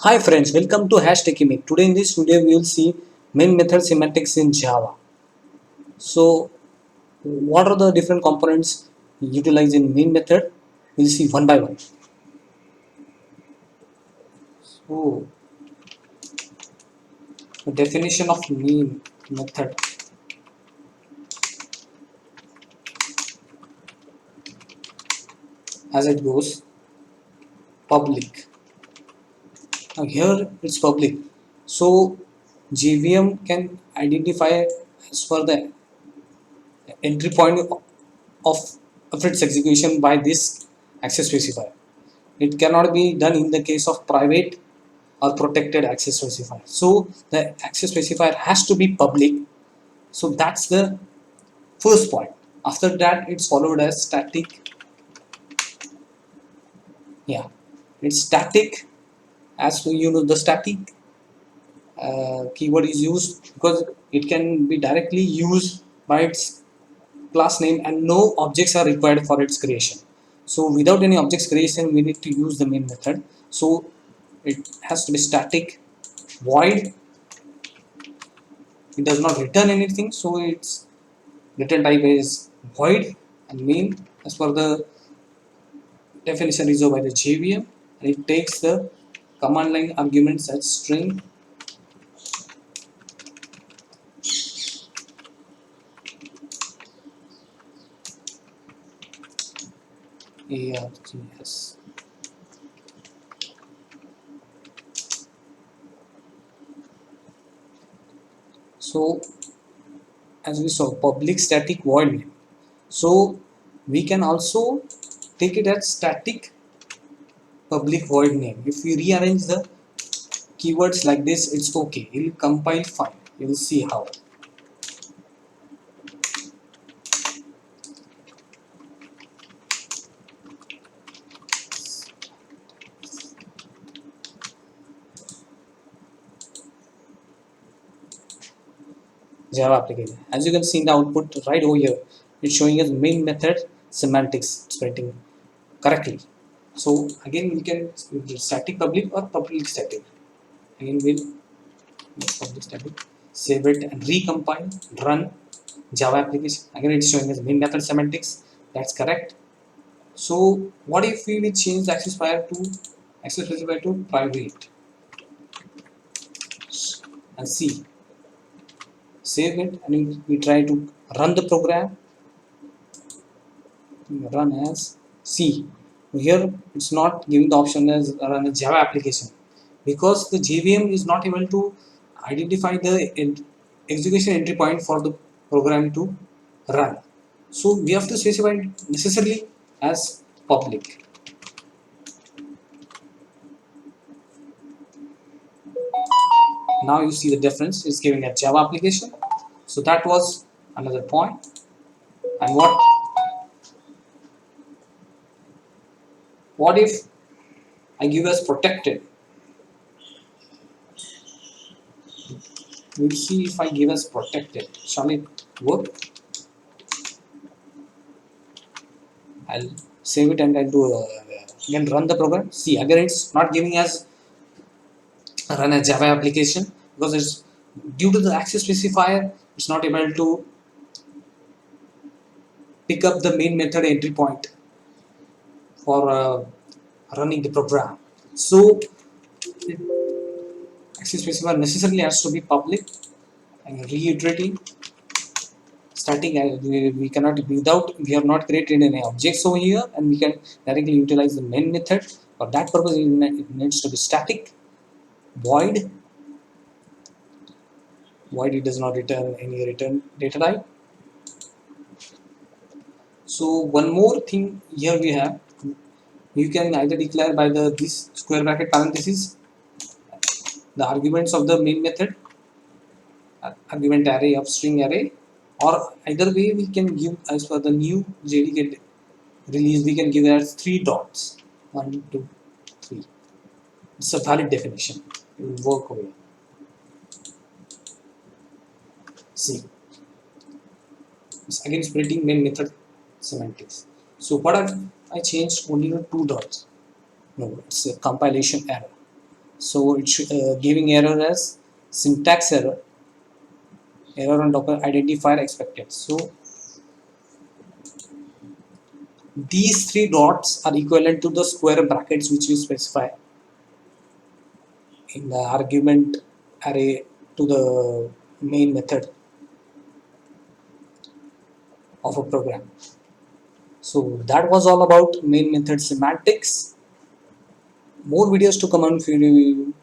Hi friends, welcome to #TechieMake. Today in this video we will see main method semantics in Java. So what are the different components utilized in main method? We'll see one by one. So the definition of main method. As it goes, public. Now here it's public. So JVM can identify as per the entry point of, of its execution by this access specifier. It cannot be done in the case of private or protected access specifier. So the access specifier has to be public. So that's the first point. After that, it's followed as static. Yeah, it's static. As you know, the static keyword is used because it can be directly used by its class name and no objects are required for its creation. So without any objects creation, we need to use the main method. So it has to be static. Void, it does not return anything, so its return type is void. And main, as per the definition reserved by the JVM, and it takes the command line arguments as string args. So as we saw, public static void name. So we can also take it as static public void name. If we rearrange the keywords like this, it's okay, it will compile fine. You will see how. Java application. As you can see in the output right over here, it's showing us main method semantics. It's printing correctly. So again, we can static public or public static. Again, we'll make public static, save it and recompile, run Java application. Again, it's showing us main method semantics. That's correct. So what if we will change the access specifier to private and see, save it, and we try to run the program. Run as C. Here it's not giving the option as run a Java application because the JVM is not able to identify the execution entry point for the program to run. So we have to specify it necessarily as public. Now you see the difference. It's giving a Java application. So that was another point. And what if I give as protected? We'll see if I give as protected. Shall it work? I'll save it and I'll do again run the program. See, again it's not giving us run a Java application because it's due to the access specifier. It's not able to pick up the main method entry point for running the program. So access specifier necessarily has to be public. And reiterating, static, we cannot, without, we have not created any objects over here, and we can directly utilize the main method. For that purpose, it needs to be static. Void, it does not return any return data type. So one more thing here we have, you can either declare by the this square bracket parenthesis the arguments of the main method, argument array of string array, or either way we can give as per the new JDK release, we can give it as 3 dots, 1 2 3. It's a valid definition, it will work away. See, it's again splitting main method semantics. So what I changed only to 2 dots. No, it's a compilation error. So it's giving error as syntax error on docker identifier expected. So these three dots are equivalent to the square brackets which you specify in the argument array to the main method of a program. So that was all about main method semantics. More videos to come on for you.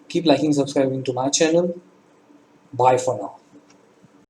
Keep liking, subscribing to my channel. Bye for now.